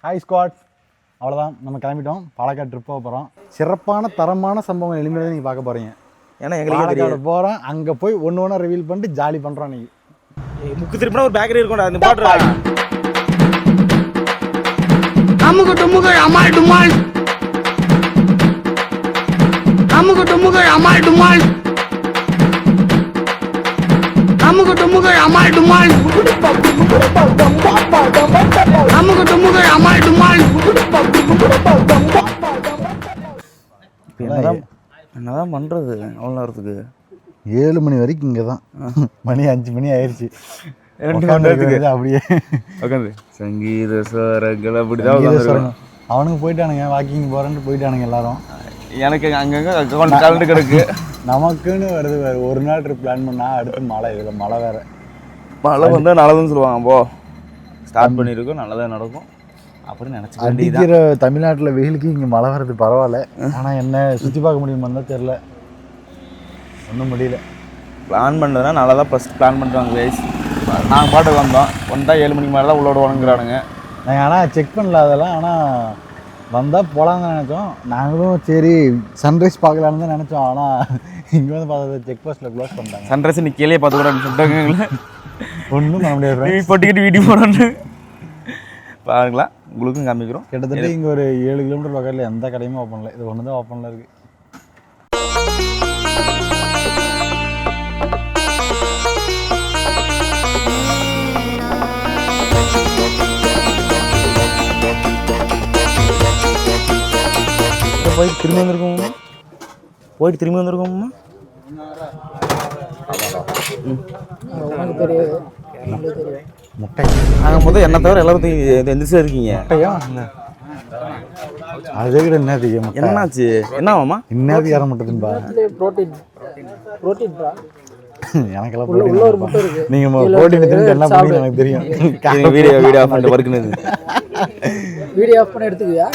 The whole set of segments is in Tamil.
ஹாய் ஸ்குவாட், அவ்வளோதான், நம்ம கிளம்பிட்டோம். பாலக்காடு ட்ரிப் போக போகிறோம். சிறப்பான தரமான சம்பவம் எளிமையாக நீங்கள் பார்க்க போகிறீங்க. ஏன்னா எங்களுக்கு பாலக்காடு போகிறோம், அங்கே போய் ஒன்று ஒன்றா ரிவீல் பண்ணிட்டு ஜாலி பண்ணுறோம். நீங்கள் முக்கு திருப்பினா ஒரு பேக்கரி இருக்கும்டா, அந்த பாட்டு அமுகு டுமுகு அமால் டுமால், அமுகு டுமுகு அமால் டுமால், அமுகு டுமுகு அமால் டுமால், அமுகு டுமுகு அமால் டுமால். என்னதான் பண்றது அவ்வளோ நேரத்துக்கு? 7 மணி வரைக்கும் இங்கே தான். மணி 5 மணி ஆயிடுச்சு. 2 மணி நேரத்துக்கு அப்படியே உட்காந்து சங்கீத சாரங்கள் அப்படிதான். அவனுங்க போயிட்டானுங்க, வாக்கிங் போகிறேன்ட்டு போயிட்டானுங்க எல்லாரும். எனக்கு அங்கங்கே அக்கௌண்ட் கலந்து கிடக்கு. நமக்குன்னு வருது வேறு. ஒரு நாள் ட்ரிப் பிளான் பண்ணால் அடுத்து மழை. இதில் மழை வேறு. மழை வந்தால் நல்லதுன்னு சொல்லுவாங்க. போ ஸ்டார்ட் பண்ணியிருக்கோம், நல்லதாக நடக்கும் அப்படின்னு நினச்சி அடிக்கிற தமிழ்நாட்டில் வெயிலுக்கு இங்கே மழை வர்றது பரவாயில்ல. ஆனால் என்ன சுற்றி பார்க்க முடியுமா தான் தெரில, ஒன்றும் முடியல. பிளான் பண்ணுறதுனா நல்லா தான் ஃபஸ்ட் பிளான் பண்ணுறாங்க கைஸ். நாங்கள் பாட்டுக்கு வந்தோம் 7 மணிக்கு மேலே தான் உள்ளோட வாங்குறானுங்க. நாங்கள் ஆனால் செக் பண்ணல அதெல்லாம். ஆனால் வந்தால் போகலான்னு தான் நினச்சோம். நாங்களும் சரி சன்ரைஸ் பார்க்கலான்னு தான் நினச்சோம். ஆனால் இங்கே வந்து பார்த்தது செக் போஸ்ட்டில் க்ளோஸ் பண்ணிட்டாங்க. சன்ரைஸ் இன்னைக்கு கீழே பார்த்துக்கூடாதுன்னு சொல்லிட்டாங்க எங்களை. ஒன்றும் பண்ண முடியாது. போட்டுக்கிட்டு வீடியோ போடணுன்னு பாருங்களா, உங்களுக்கும் காமிக்கிறோம். கிட்டத்தட்ட இங்கே ஒரு 7 கிலோமீட்டர் பக்கத்தில் எந்த கடையுமே ஓப்பனில். இது ஒன்று தான் ஓப்பனில் இருக்குது. போயிட்டு திரும்பி வந்திருக்கோம்மா, போயிட்டு திரும்பி வந்திருக்கோம்மா. முட்டை நாங்கள் முதல் என்ன தவிர எல்லாத்தையும் எந்திரிச்சா இருக்கீங்க. முட்டையா அது கூட என்ன தெரியும்? என்னாச்சு? என்னவாம்மா இன்னும் யார முட்டை தின்பா? புரோட்டீன் எனக்கெல்லாம் உள்ள ஒரு முட்டை இருக்கு. நீங்கள் புரோட்டீன் தின்னு என்ன பண்ணி எனக்கு தெரியும். வீடியோ ஆஃப் பண்ணிட்டு வறுக்குனது. வீடியோ ஆஃப் பண்ணி எடுத்துக்கியா?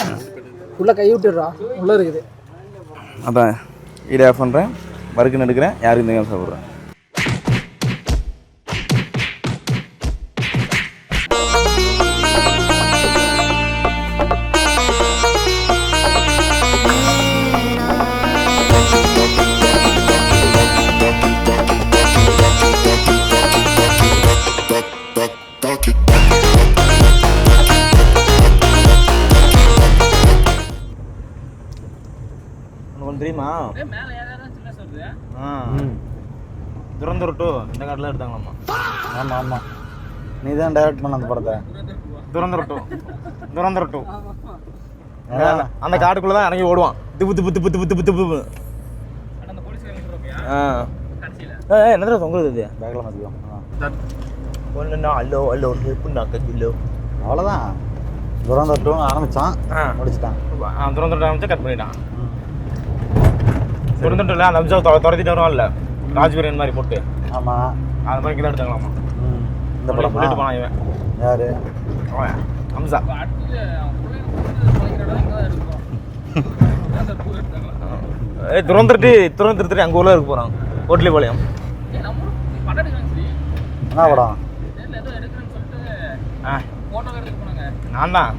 உள்ள கை விட்டுடுறா, உள்ள இருக்குது. அதான் வீடியோ ஆஃப் பண்ணுறேன், வறுக்குன்னு எடுக்கிறேன். யாருக்கு தெரியாமல் சாப்பிட்றேன். தெரியுமா? துரந்தர் 2 இந்த காட்டில் எடுத்தாங்களாம்மா. ஆமாம் ஆமாம், நீ தான் டைரக்ட் பண்ண அந்த படத்தை. துரந்தர் 2 அந்த காட்டுக்குள்ளே தான் இறங்கி ஓடுவான். திப்பு திப்பு திப்பு திப்பு திப்பு திப்பு. என்ன தொங்குறது இது? பேக்கில் மாற்றிக்குவோம். ஒன்றுண்ணா அல்லோ அல்லோ ஹெல்ப்புண்ணா. அவ்வளோதான். துரந்தர் ஆரம்பித்தான், முடிச்சிட்டான். துரந்தர் ஆரம்பிச்சு கட் பண்ணிட்டான். துரந்தர் அந்த அம்சம் துரத்திட்டு வருவான்ல, ராஜ்வீரன் மாதிரி போட்டு. ஆமாம், அது மாதிரி கீழே எடுத்தாங்களாமா. இந்த படம் போட்டுட்டு போனான் இவன். யாரு? அம்சா. துரந்துட்டு அங்கே ஊரில் இருக்க போகிறான். கோட்லிபாளையம். என்ன படம்? நான் தான்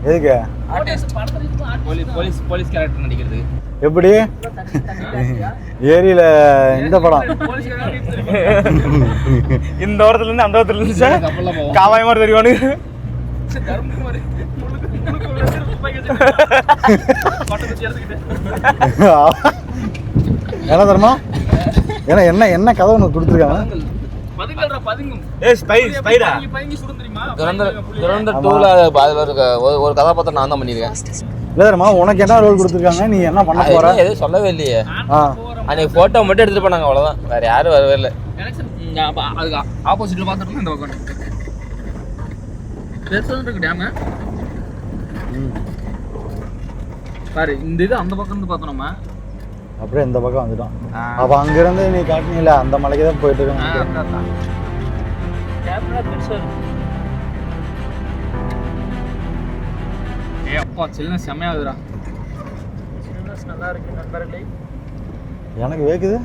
எதுக்கு? போலீஸ் கேரக்டர் நடிக்கிறது. எப்படி ஏரியில இந்த படம்? இந்த ஓரத்துல இருந்து அந்த ஓரத்துல இருந்து காவாய் மாதிரி தெரியும். என்ன தரணும்? ஏன்னா என்ன என்ன கதை ஒன்று கொடுத்துருக்காங்க. ஒரு கதாபாத்திரம் நான் தான் பண்ணிருக்கேன். இல்லமா, உனக்கு என்ன ரோல் கொடுத்துருக்காங்க? நீ என்ன பண்ண போற? எதுவும் சொல்லவே இல்லையே. அன்னைக்கு போட்டோ மட்டும் எடுத்துட்டு போனாங்க, அவ்வளவுதான். வேற யாரும் வரவே இல்லை. அதுக்கு ஆப்போசிட்ல பாத்துட்டோம். இந்த பக்கம் பெருசா இருக்கு டேம் பாரு. இந்த இது அந்த பக்கம் இருந்து பார்த்தோம் நம்ம. அப்படியே இந்த பக்கம் வந்துட்டோம். அப்ப அங்கிருந்து நீ காட்டினீல அந்த மலைக்கு தான் போயிட்டு இருக்கோம். அப்பா சில்னஸ் செம்மையாகுதுடா. சில்னஸ் நல்லா இருக்கு நண்பர்களே. எனக்கு வேக்குது.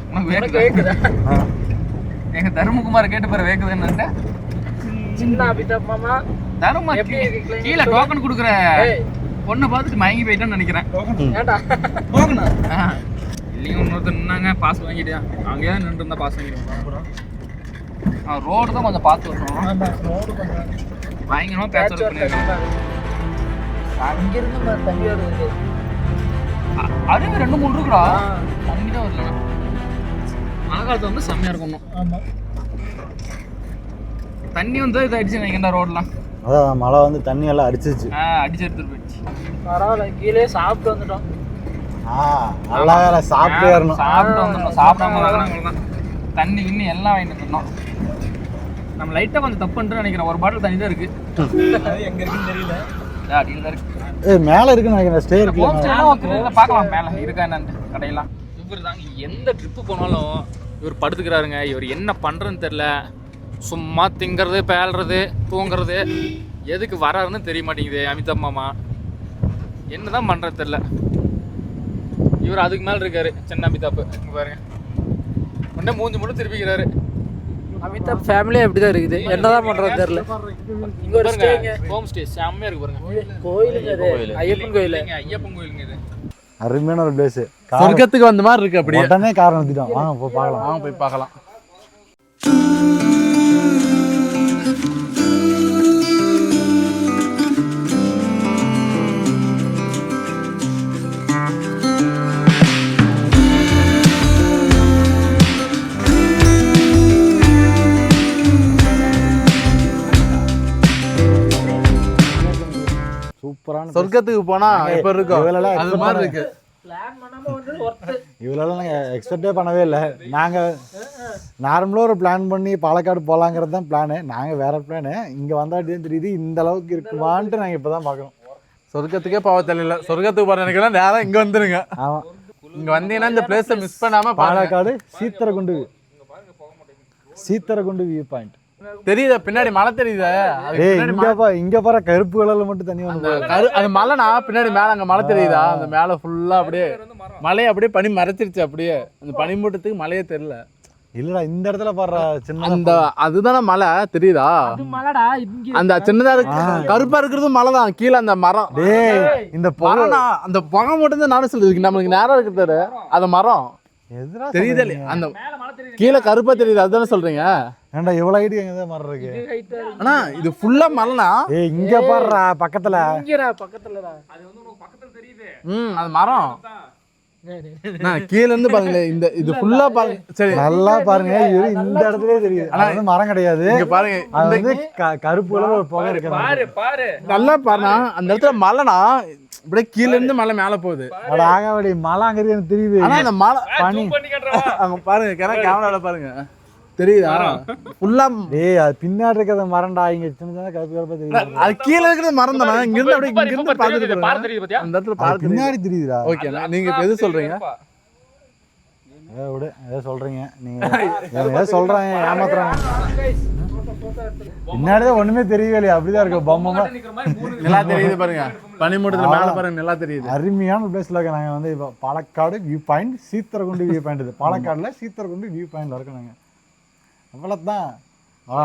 உனக்கு வேக்குதா? எங்க தர்மகுமார் கேட்டு பாரு வேக்குது என்னன்ட்டு. சின்ன அபிதா மாமா தருமா கீழே டோக்கன் கொடுக்குற பொண்ணை பார்த்துட்டு மயங்கி போயிட்டேன்னு நினைக்கிறேன். ஏன்டா இல்லைங்க இன்னொருத்தர் நின்னாங்க பாஸ் வாங்கிட்டியா அங்கேயே நின்று இருந்தா பாஸ் வாங்கிடுவோம். ரோடு தான் கொஞ்சம் பார்த்து வரணும். பயங்கரமா பேட்ச் பண்ணிருக்கேன். அங்கிருந்து தண்ணி வருது. அருவி 2-3 இருக்குடா. தண்ணி தான் வரல. மழை காலத்துல வந்து செம்மையா இருக்கணும். தண்ணி வந்து இது அடிச்சு நினைக்கிறேன் ரோட்லாம். அதான் மழை வந்து தண்ணி எல்லாம் அடிச்சிச்சு. அடிச்சு எடுத்துட்டு போயிடுச்சு. பரவாயில்ல, கீழே சாப்பிட்டு வந்துட்டோம். நல்லா வேற சாப்பிட்டு வரணும். சாப்பிட்டு வந்துடணும். சாப்பிடாம தான் தண்ணி கிண்ணி எல்லாம் வாங்கிட்டு வந்துடணும். நம்ம லைட்டா கொஞ்சம் தப்பு பண்ணிட்டு நினைக்கிறேன். ஒரு பாட்டில் தண்ணி தான் இருக்கு. எங்க இருக்குன்னு தெரியல. அடியில் தான் இருக்கு. மேல இருக்குன்னு நினைக்கிறேன். ஸ்டே இருக்கு. பார்க்கலாம் மேல இருக்கா என்னன்னு கடையெல்லாம். இவர் தாங்க எந்த ட்ரிப்பு போனாலும் இவர் படுத்துக்கிறாருங்க. இவர் என்ன பண்றதுன்னு தெரியல. சும்மா திங்கிறது பேல்றது தூங்குறது எதுக்கு வராருன்னு தெரிய மாட்டேங்குது. அமிதாப் மாமா என்னதான் பண்றது தெரியல. இவர் அதுக்கு மேல இருக்காரு. சின்ன அமிதாப் பாருங்க. உடனே மூஞ்சி மட்டும் திருப்பிக்கிறாரு. அமிதாப் ஃபேமிலியே அப்படிதான் இருக்குது. என்னதான் பண்றது தெரியல. இங்க ஒரு ஸ்டேங்க. ஹோம் ஸ்டே செம்மையா இருக்கு பாருங்க. கோயிலுங்க அது. ஐயப்பன் கோயில். ஐயப்பன் கோயிலுங்க இது. அருமையான ஒரு பிளேஸ். சொர்க்கத்துக்கு வந்த மாதிரி இருக்கு. அப்படியே உடனே கார் நிறுத்திட்டோம். வாங்க போய் பார்க்கலாம். வாங்க போய் பார்க்கலாம். சூப்பரான சொர்க்கத்துக்கு போனா இப்ப இருக்கும் அது மாதிரி இருக்கு. பிளான் பண்ணாம வந்து ஒருத்தர் இவ்வளோலாம் நாங்கள் எக்ஸ்பெக்டே பண்ணவே இல்லை. நாங்கள் நார்மலாக ஒரு பிளான் பண்ணி பாலக்காடு போகலாங்கிறது தான் பிளானு. நாங்கள் வேறு பிளானு. இங்கே வந்தாட்டி தான் தெரியுது இந்த அளவுக்கு இருக்குமான்ட்டு நாங்கள் இப்போ தான் பார்க்குறோம். சொர்க்கத்துக்கே போக தெரியல. சொர்க்கத்துக்கு போகிற நினைக்கலாம் நேரம் இங்கே வந்துருங்க. ஆமாம், இங்கே வந்தீங்கன்னா இந்த பிளேஸை மிஸ் பண்ணாமல் பாலக்காடு சீத்தரகுண்டு வியூ பாயிண்ட் தெரியுதா? பின்னாடி மலை தெரியுதா? இங்க பாரு கருப்பு கலர்ல மட்டும் தண்ணி வந்து அது மலைனா பின்னாடி மேல அங்க மலை தெரியுதா? அந்த மேல ஃபுல்லா அப்படியே மலையை அப்படியே பனி மறைச்சிருச்சு. அப்படியே அந்த பனிமூட்டத்துக்கு மலையே தெரியல. இல்லடா இந்த இடத்துல பாரு சின்ன அந்த அதுதானே மலை தெரியுதா? அது மலைடா. இங்க அந்த சின்னதா இருக்கு கருப்பா இருக்கிறது மலை தான். கீழே அந்த மரம். இந்த மரம்னா அந்த புகை மட்டும் தான் நானும் சொல்லிருக்கு. நம்மளுக்கு நேரம் இருக்கிறது அந்த மரம் எதுனா தெரியுதா? அந்த கீழே கருப்பா தெரியுது அதுதானே சொல்றீங்க? ஏன்டா இவ்வளவு ஹைட் எங்க மரம் இருக்கு? ஆனா இது ஃபுல்லா மலைனா இங்க பாருடா பக்கத்துல. இங்கடா பக்கத்துலடா. அது வந்து உங்களுக்கு பக்கத்துல தெரியுது. அது மரம். நான் கீழ இருந்து பாருங்களேன். இந்த இது ஃபுல்லா பாருங்க. சரி நல்லா பாருங்க. இது இந்த இடத்துலயே தெரியுது. ஆனா அது மரம் கிடையாது. இங்க பாருங்க. அது வந்து கருப்பு கலர்ல ஒரு புகை இருக்கு. பாரு நல்லா பாருனா அந்த இடத்துல மலைனா இப்படியே கீழ இருந்து மலை மேல போகுது. அட ஆகவடி மலை அங்க இருக்கு எனக்கு தெரியுது. ஆனா அந்த மலை பனி பண்ணி காட்றவா அங்க பாருங்க. கேமரால பாருங்க தெரியுதா? ஃபுல்லா அது பின்னாடி இருக்கிறத மரம்டா. இங்க சின்ன சின்ன கருப்பு கருப்பா தெரியுது. அது கீழ இருக்கிறது மரம் தானே. இங்க இருந்து அப்படியே இங்க இருந்து பாத்துட்டு பாரு தெரியுது பாத்தியா? அந்த இடத்துல பாரு பின்னாடி தெரியுதுடா. ஓகே நீங்க இப்ப எது சொல்றீங்க? விட ஏதோ சொல்றீங்க நீங்க. ஏதோ சொல்றாங்க ஏமாத்துறாங்க. பின்னாடிதான் ஒண்ணுமே தெரியவே இல்லையா? அப்படிதான் இருக்கு பொம்மை. நல்லா தெரியுது பாருங்க. பனிமூட்டத்துல மேல பாருங்க நல்லா தெரியுது. அருமையான பிளேஸ்ல இருக்க. நாங்க வந்து இப்போ Palakkad view point Seetharkundu view point. இது பாலக்காடுல சீத்தரகுண்டு வியூ பாயிண்ட்ல இருக்கோம் நாங்க. அவ்வளவுதான்.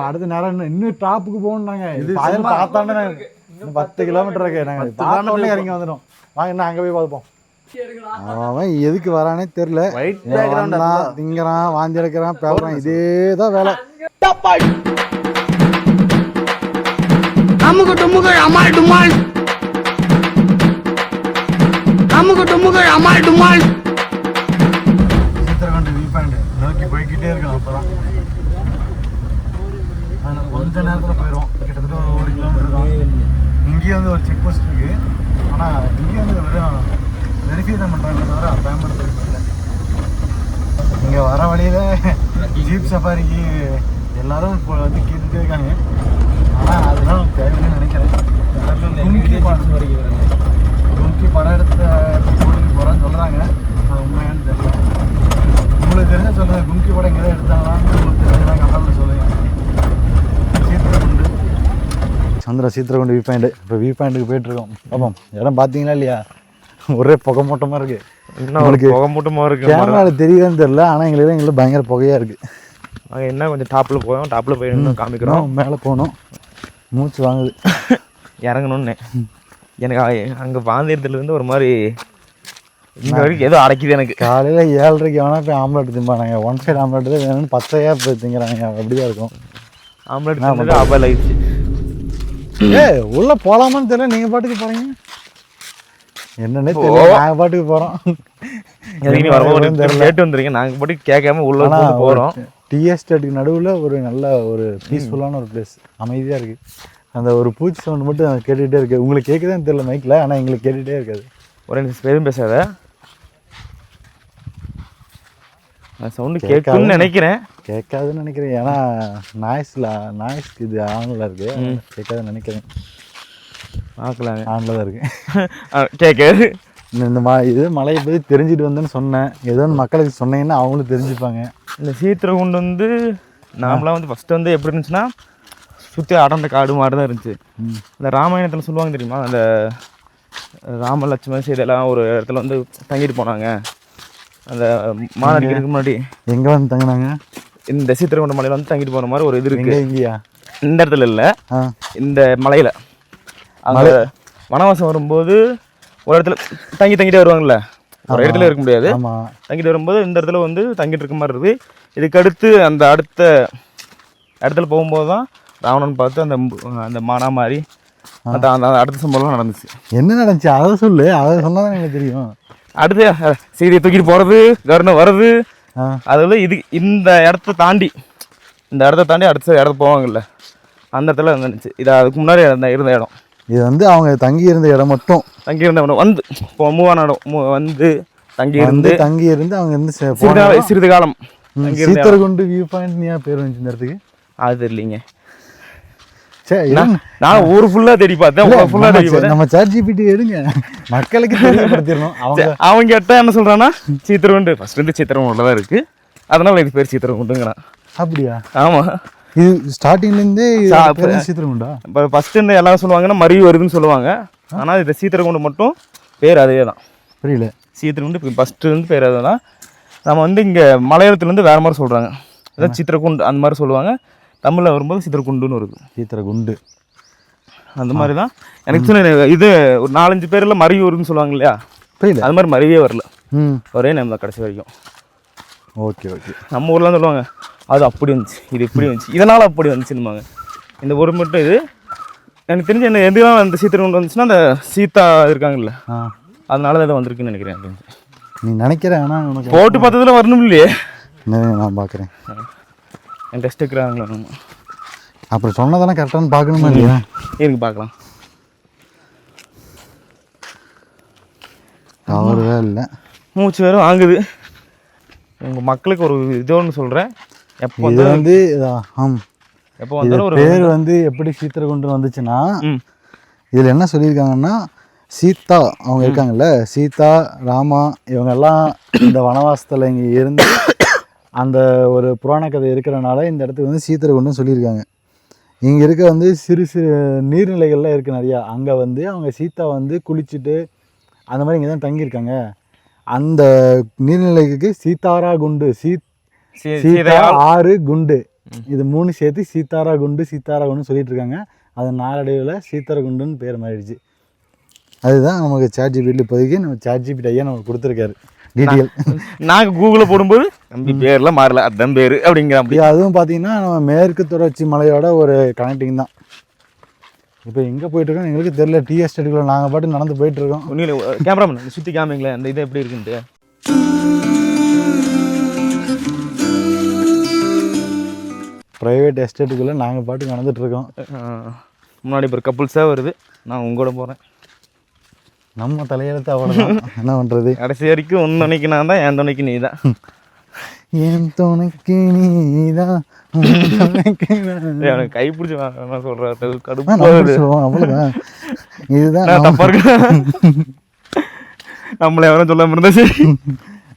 அடுத்த நேரம் இன்னும் டாப்புக்கு போகணும்னாங்க. அதில் பார்த்தாண்டே நாங்கள் இன்னும் 10 கிலோமீட்டர் இருக்கு. நாங்கள் பார்த்தோன்னே இறங்கி வந்துடும். வாங்க இன்னும் அங்கே போய் பார்ப்போம். அவன் எதுக்கு வரானே தெரியல. திங்கிறான், வாந்தி எடுக்கிறான், பேசுறான். இதே தான் வேலை. சீத்தரகுண்டு வியூ பாயிண்ட் நோக்கி போய்கிட்டே இருக்கணும். அப்பதான் கொஞ்ச நேரத்தில் போயிடும். கிட்டத்தட்ட 1 கிலோமீட்டர் தான். இங்கேயும் வந்து ஒரு செக் போஸ்ட் இருக்கு. ஆனால் இங்கேயும் வந்து வெறும் வெரிஃபை தான் பண்ணுறாங்க தவிர பேமெண்ட் இல்லை. இங்கே வர வழியில் ஜீப் சஃபாரிக்கு எல்லாரும் இப்போ வந்து கேட்டுகிட்டே இருக்காங்க. ஆனால் அதெல்லாம் தேவைன்னு நினைக்கிறேன். கும்கி படம் எடுத்து கூட்டிகிட்டு போகிறான்னு சொல்கிறாங்க. அது உண்மையானு தெரியல. உங்களுக்கு தெரிஞ்ச சொல்லுங்கள். கும்கி படம் எங்கே தான் எடுத்தாங்களான்னு உங்களுக்கு தெரிஞ்சதான் கமெண்ட்டில் சொல்லுங்கள். சீத்தரகுண்டு வியூ பாயிண்ட். இப்போ வியூ பாயிண்ட்டுக்கு போயிட்டுருக்கோம். பாப்போம் இடம் பார்த்தீங்களா இல்லையா? ஒரே புகை மூட்டமாக இருக்குது. உங்களுக்கு புகை மூட்டமாக இருக்குது. கேமராவில் தெரியுதான்னு தெரியல. ஆனால் எங்களுக்கு பயங்கர புகையாக இருக்குது. நாங்கள் என்ன கொஞ்சம் டாப்பில் போய் காமிக்கிறோம். மேலே போகணும். மூச்சு வாங்குது இறங்கணும்னு. எனக்கு அங்கே பாந்திரத்துலேருந்து ஒரு மாதிரி இங்கே வரைக்கும் ஏதோ அடைக்குது எனக்கு. காலையில் 7:30 வேணா போய் ஆம்லெட் திம்பானாங்க. ஒன் சைடு ஆம்லெட் தான் வேணும்னு 10 போய் திங்கிறாங்க. அப்படிதான் இருக்கும். ஆம்லெட் தின்னது ஆபால் ஆயிடுச்சு. உள்ளே போகலாமான்னு தெரியல, நீங்கள் பாட்டுக்கு போகிறீங்க. என்னன்னே தெரியல, நாங்கள் பாட்டுக்கு போகிறோம். கேட்டு வந்துருங்க, நாங்கள் பாட்டுக்கு கேட்காம உள்ள போகிறோம். டீ எஸ்டேட்டுக்கு நடுவில் ஒரு நல்ல ஒரு பீஸ்ஃபுல்லான ஒரு பிளேஸ், அமைதியாக இருக்குது. அந்த ஒரு பூச்சி சவுண்ட் மட்டும் கேட்டுகிட்டே இருக்குது. உங்களுக்கு கேட்குதான்னு தெரியல மைக்கில், ஆனால் எங்களுக்கு கேட்டுகிட்டே இருக்காது. ஒரு எதுவும் பேசாத, சவுண்டு கேட்குன்னு நினைக்கிறேன். கேட்காதுன்னு நினைக்கிறேன், ஏன்னா நாய்ஸ்க்கு இது ஆனில் இருக்குது. கேட்காதுன்னு நினைக்கிறேன். பார்க்கலாங்க, ஆனில் தான் இருக்கு. கேட்காது. இந்த இது மலையை பற்றி தெரிஞ்சுட்டு வந்தேன்னு சொன்னேன். ஏதோ ஒன்று மக்களுக்கு சொன்னீங்கன்னா அவங்களும் தெரிஞ்சுப்பாங்க. இந்த சீத்திரகுண்டு வந்து நாமளாம் வந்து ஃபஸ்ட்டு வந்து எப்படி இருந்துச்சுன்னா சுற்றி அடர்ந்த காடு மாதிரி தான் இருந்துச்சு. இந்த ராமாயணத்தில் சொல்லுவாங்க தெரியுமா, அந்த ராம லட்சுமண சீதையெல்லாம் ஒரு இடத்துல வந்து தங்கிட்டு போனாங்க. அந்த மாநாடுக்கு முன்னாடி எங்கே வந்து தங்கினாங்க? இந்த சீத்திரகுண்ட மலையில் வந்து தங்கிட்டு போகிற மாதிரி ஒரு இது இருக்கு. இங்கேயா? இந்த இடத்துல இல்லை, இந்த மலையில். அங்கே வனவாசம் வரும்போது ஒரு இடத்துல தங்கிட்டே வருவாங்கல்ல, ஒரு இடத்துல இருக்க முடியாது. தங்கிட்டு வரும்போது இந்த இடத்துல வந்து தங்கிட்டு இருக்க மாதிரி இருக்குது. இதுக்கு அடுத்து அந்த அடுத்த இடத்துல போகும்போது தான் ராவணன் பார்த்து அந்த மானா மாதிரி அந்த அடுத்த சம்பவம்லாம் நடந்துச்சு. என்ன நடந்துச்சு அதை சொல்லு, அதை சொன்னால் தான் எனக்கு தெரியும். அடுத்து சீதையை தூக்கிட்டு போகிறது, கருணை வர்றது, அதில் இந்த இடத்த தாண்டி அடுத்த இடத்துக்கு போவாங்கல்ல, அந்த இடத்துல இருந்துச்சு. இது அதுக்கு முன்னாடி இருந்த இடம். இது வந்து அவங்க தங்கி இருந்த இடம் மட்டும். தங்கியிருந்த இடம் வந்து மூவான இடம் வந்து தங்கி இருந்து அவங்க இருந்து சிறிது காலம். சீத்தரகுண்டு வியூ பாயிண்ட் நீ பேர் வந்துச்சு இந்த இடத்துக்கு? அது இல்லைங்க, நான் ஊர் ஃபுல்லா தேடி பார்த்தேன். நம்ம ChatGPT எடுங்க, மக்களுக்கு தெரியப்படுத்திடணும். அவங்க கேட்டா என்ன சொல்றான்னா, சீத்திரகுண்டு ஃபர்ஸ்ட் இருந்து சீத்திரகுண்டுல தான் இருக்கு, அதனால இது பேர் சீத்திரகுண்டுங்கிறான். அப்படியா? ஆமா, இது ஸ்டார்டிங்லேருந்தே சீத்திரகுண்டா? இப்போ ஃபர்ஸ்ட் இருந்து எல்லாரும் சொல்லுவாங்கன்னா மருவி வருதுன்னு சொல்லுவாங்க. ஆனால் இந்த சீத்திரகுண்டு மட்டும் பேர் அதே தான். புரியல. சீத்திரகுண்டு இப்போ ஃபர்ஸ்ட் இருந்து பேர் அதே தான். நம்ம வந்து இங்கே மலையாளத்துலேருந்து வேறு மாதிரி சொல்கிறாங்க, அதான் சித்திரகுண்டு அந்த மாதிரி சொல்லுவாங்க. தமிழில் வரும்போது சித்திரகுண்டுன்னு வருது. சீத்திரகுண்டு அந்த மாதிரி தான் எனக்கு சொன்ன. இது ஒரு 4-5 பேரில் மருவி வருதுன்னு சொல்லுவாங்க இல்லையா, புரியல. அது மாதிரி மருவியே வரல, ஒரே நேம் தான் கடைசி வரைக்கும். Okay okay. நம்ம ஊர்லாம் சொல்லுவாங்க அது அப்படி வந்துச்சு, இது இப்படி வந்துச்சு, இதனால் அப்படி வந்துச்சுன்னுவாங்க. இந்த ஒரு மட்டும் இது எனக்கு தெரிஞ்சு என்ன எதுலாம் அந்த சீத்திரகுண்டு வந்துச்சுன்னா அந்த சீதா இருக்காங்கல்ல, அதனால தான் இதை வந்திருக்குன்னு நினைக்கிறேன். நீ நினைக்கிறேன், ஆனால் உனக்கு போட்டு பார்த்ததுல வரணும் இல்லையே. நான் பார்க்குறேன், என் டெஸ்ட் இருக்கிறாங்களா நம்ம அப்புறம் சொன்னதெல்லாம் கரெக்டானு பார்க்கணுமா இல்லையா? எனக்கு பார்க்கலாம். அவரே இல்லை, மூச்சு வேறு வாங்குது. உங்கள் மக்களுக்கு ஒரு இது ஒன்று சொல்கிறேன். எப்போ இது வந்து எப்போ வந்தாலும் ஒரு பேர் வந்து எப்படி சீத்திரகுண்டு வந்துச்சுன்னா, இதில் என்ன சொல்லியிருக்காங்கன்னா, சீதா அவங்க இருக்காங்கல்ல, சீதா ராமா இவங்கெல்லாம் இந்த வனவாசத்தில் இங்கே இருந்து அந்த ஒரு புராண கதை இருக்கிறனால இந்த இடத்துக்கு வந்து சீத்திரகுண்டுன்னு சொல்லியிருக்காங்க. இங்கே இருக்க வந்து சிறு சிறு நீர்நிலைகள்லாம் இருக்குது நிறையா. அங்கே வந்து அவங்க சீதா வந்து குளிச்சுட்டு அந்த மாதிரி இங்கே தான் தங்கியிருக்காங்க. அந்த நீர்நிலைக்கு சீதாரா குண்டு, சீதா ஆறு குண்டு, இது 3 சேர்த்து சீதாரா குண்டு சொல்லிட்டு இருக்காங்க. அது நாளடைவில் சீத்தாரகுண்டுன்னு பேர் மாறிடுச்சு. அதுதான் நமக்கு ChatGPT இப்போதைக்கு நம்ம ChatGPT ஐயா நமக்கு கொடுத்துருக்காரு டீட்டெயில். நாங்கள் கூகுளில் போடும்போது நம்பி பேர்லாம் மாறல, அதுதான் பேர் அப்படிங்கிற. அப்படி அதுவும் பார்த்தீங்கன்னா நம்ம மேற்கு தொடர்ச்சி மலையோட ஒரு கனெக்டிங் தான். இப்போ எங்கே போயிட்டுருக்கோம் எங்களுக்கு தெரியல. டீ எஸ்டேட்டுக்குள்ள நாங்கள் பாட்டு நடந்து போயிட்டுருக்கோம். ஒன்றும் கேமராமேன் சுற்றி காமிங்களேன் அந்த இது எப்படி இருக்குன்ட்டு. ப்ரைவேட் எஸ்டேட்டுக்குள்ளே நாங்கள் பாட்டு நடந்துகிட்ருக்கோம். முன்னாடி இப்போ கப்புள்ஸாக வருது, நான் உங்களோட போகிறேன். நம்ம தலையெழுத்து அவ்வளோதான், என்ன பண்ணுறது. கடைசி வரைக்கும் உன் துணைக்கு நான் தான், என் துணைக்கு நீ தான். என் துணைக்கு நீ தான், எனக்கு கை பிடிச்சி நான் சொல்கிறேன் கடுப்பு. அவ்வளோதான், இதுதான் தப்பாக இருக்கு. நம்மளை எவரும் சொல்லாமல் இருந்தா சரி.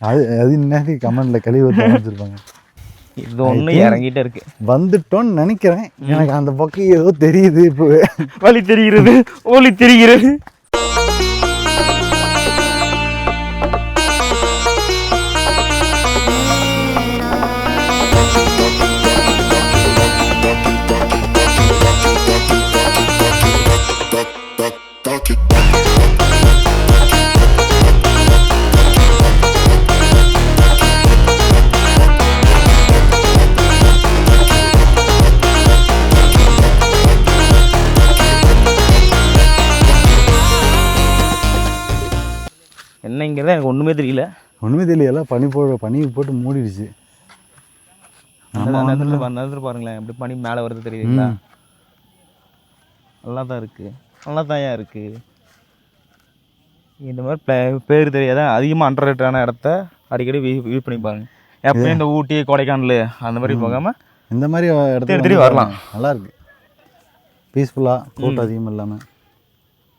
அது இன்னைக்கு கமெண்ட்ல கழிவு வச்சுருப்பாங்க. இது ஒன்று இறங்கிட்டே இருக்கு. வந்துட்டோன்னு நினைக்கிறேன். எனக்கு அந்த பக்கம் ஏதோ தெரியுது, இப்போ வழி தெரிகிறது, ஒளி தெரிகிறது. தான் எனக்கு ஒன்றுமே தெரியல. ஒன்றுமே தெரியல, எல்லாம் பனி போட்டு மூடிடுச்சு. அந்த நேரத்தில் பாருங்களேன் எப்படி பனி மேலே வருது தெரியுதுங்களா? நல்லா தான் இருக்குது, நல்லா தான் ஏன் இருக்குது. இந்த மாதிரி பேர் தெரியாத அதிகமாக அண்டர் ரேட்டான இடத்த அடிக்கடி வியூ பண்ணி பாருங்க. எப்பயும் இந்த ஊட்டி கொடைக்கானல் அந்த மாதிரி போகாமல் இந்த மாதிரி இடத்துல தேடி வரலாம். நல்லா இருக்கு, பீஸ்ஃபுல்லாக, கூட்டம் அதிகமாக இல்லாமல்.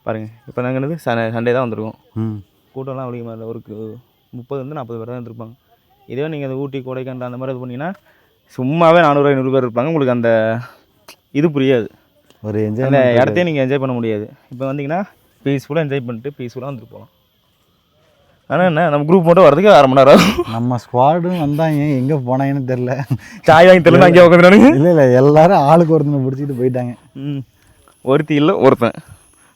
பாருங்கள் இப்போ நாங்கள் என்னது சண்டே தான் வந்திருக்கோம். ம், கூட்டம்லாம் அதிகமாக இல்லை, ஒரு 30-40 பேர் தான் இருந்திருப்பாங்க. இதே நீங்கள் அந்த ஊட்டி கொடைக்கானல் அந்த மாதிரி இது பண்ணிங்கன்னா சும்மாவே 400-500 பேர் இருப்பாங்க. உங்களுக்கு அந்த இது புரியாது, ஒரு என்ஜாய் அந்த இடத்தையும் நீங்கள் என்ஜாய் பண்ண முடியாது. இப்போ வந்தீங்கன்னா பீஸ்ஃபுல்லாக என்ஜாய் பண்ணிட்டு பீஸ்ஃபுல்லாக வந்துட்டு போகலாம். ஆனால் என்ன நம்ம குரூப் மட்டும் வரதுக்கு 1/2 மணி நேரம் ஆகும். நம்ம ஸ்குவாடும் வந்தாங்க, எங்கே போனாங்கன்னு தெரில. சாய் வாங்கி தெரியல அங்கேயே உட்காந்துறானுங்க. இல்லை எல்லாரும் ஆளுக்கு ஒருத்தனை பிடிச்சிட்டு போயிட்டாங்க. ஒருத்தி இல்லை ஒருத்தன்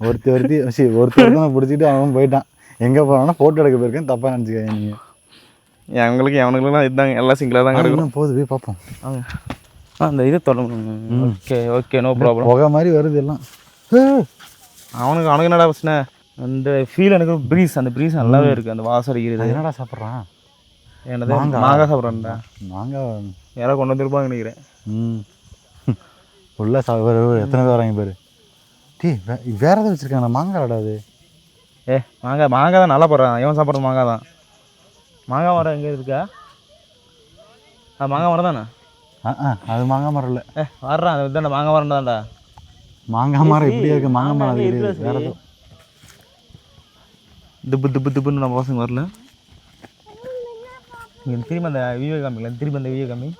ஒருத்தனை பிடிச்சிட்டு அவன் போயிட்டான். எங்கே போனான்னா ஃபோட்டோ எடுக்க போயிருக்கேன், தப்பாக நினச்சிக்காங்க நீங்கள். எவனுக்குலாம் இருந்தாங்க, எல்லாம் சிங்கிளாக தான் கிடக்கும். போகுது, போய் பார்ப்போம். அந்த இது தொடங்க. Okay no problem. புகை மாதிரி வருது எல்லாம். அவனுக்கு என்னடா பிரச்சனை, அந்த ஃபீல் எனக்கு அந்த ப்ரீஸ் நல்லாவே இருக்குது. அந்த வாசம் அடிக்கிறது. என்னடா சாப்பிட்றான்? என்னது மாங்காய் சாப்பிட்றான்டா. மாங்காய் யாராவது கொண்டு வந்துருப்பாங்க நினைக்கிறேன். ஃபுல்லாக எத்தனை பேர் வராங்க பேர். வேற எதாவது வச்சுருக்காங்க மாங்காய் விடாது. மாங்காய் தான் நல்லா போடுறான். இவன் சாப்பிட்றது மாங்காய் தான். மாங்காய் மரம் எங்கே இருக்கா? மாங்காய் மரம் தானே? அது மாங்காய் மரம் இல்லை. வர்றான் அது தான்டா, மாங்காய் மரம் தான்டா. மாங்காய் மரம் இப்படியே இருக்குது, மாங்காய் மரம் அது கிடையாது. வேற எதுவும் திப்புன்னு நம்ம பசங்க வரல. நீங்கள் திரும்ப அந்த வீடியோ காமிக்கலாம், திரும்ப அந்த வீடியோ காமி.